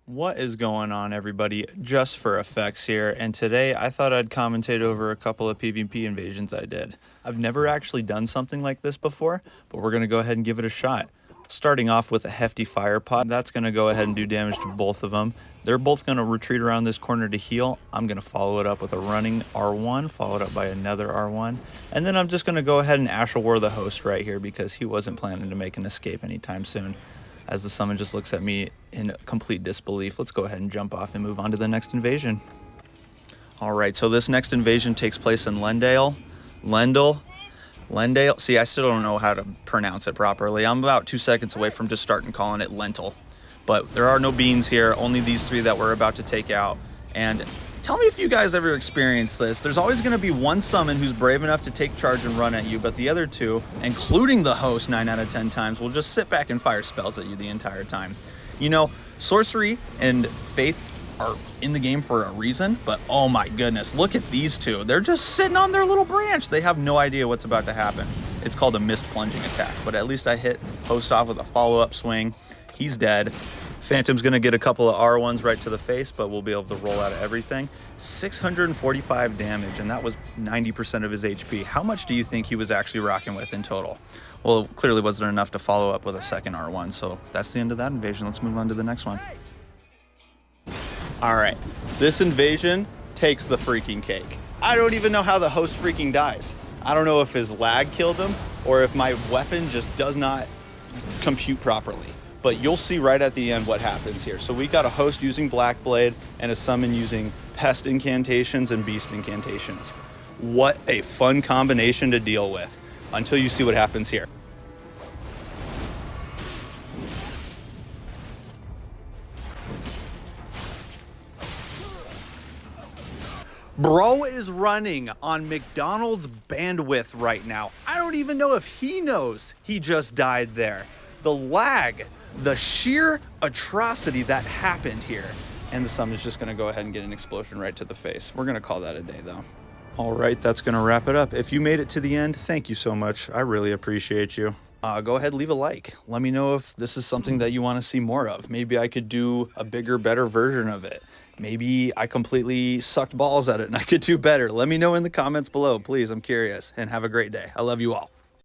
What is going on, everybody? Just for effects here, and today I thought I'd commentate over a couple of PvP invasions I did. I've never actually done something like this before, but we're going to go ahead and give it a shot. Starting off with a hefty fire pot, that's going to go ahead and do damage to both of them. They're both going to retreat around this corner to heal. I'm going to follow it up with a running R1, followed up by another R1, and then I'm just going to go ahead and Ashel War the host right here because he wasn't planning to make an escape anytime soon. As the summon just looks at me in complete disbelief. Let's go ahead and jump off and move on to the next invasion. All right, so this next invasion takes place in Lendale. Lendale. See, I still don't know how to pronounce it properly. I'm about 2 seconds away from just starting calling it lentil. But there are no beans here, only these three that we're about to take out. And tell me if you guys ever experienced this. There's always going to be one summon who's brave enough to take charge and run at you, but the other two, including the host 9 out of 10 times, will just sit back and fire spells at you the entire time. You know, sorcery and faith are in the game for a reason, but oh my goodness, look at these two. They're just sitting on their little branch. They have no idea what's about to happen. It's called a missed plunging attack, but at least I hit host off with a follow-up swing. He's dead. Phantom's going to get a couple of R1s right to the face, but we'll be able to roll out of everything. 645 damage, and that was 90% of his HP. How much do you think he was actually rocking with in total? Well, it clearly wasn't enough to follow up with a second R1, so that's the end of that invasion. Let's move on to the next one. All right, this invasion takes the freaking cake. I don't even know how the host freaking dies. I don't know if his lag killed him or if my weapon just does not compute properly. But you'll see right at the end what happens here. So we got a host using Black Blade and a summon using Pest incantations and Beast incantations. What a fun combination to deal with until you see what happens here. Bro is running on McDonald's bandwidth right now. I don't even know if he knows he just died there. The lag, the sheer atrocity that happened here. And the summon is just going to go ahead and get an explosion right to the face. We're going to call that a day, though. All right, that's going to wrap it up. If you made it to the end, thank you so much. I really appreciate you. Go ahead, leave a like. Let me know if this is something that you want to see more of. Maybe I could do a bigger, better version of it. Maybe I completely sucked balls at it and I could do better. Let me know in the comments below, please. I'm curious. And have a great day. I love you all.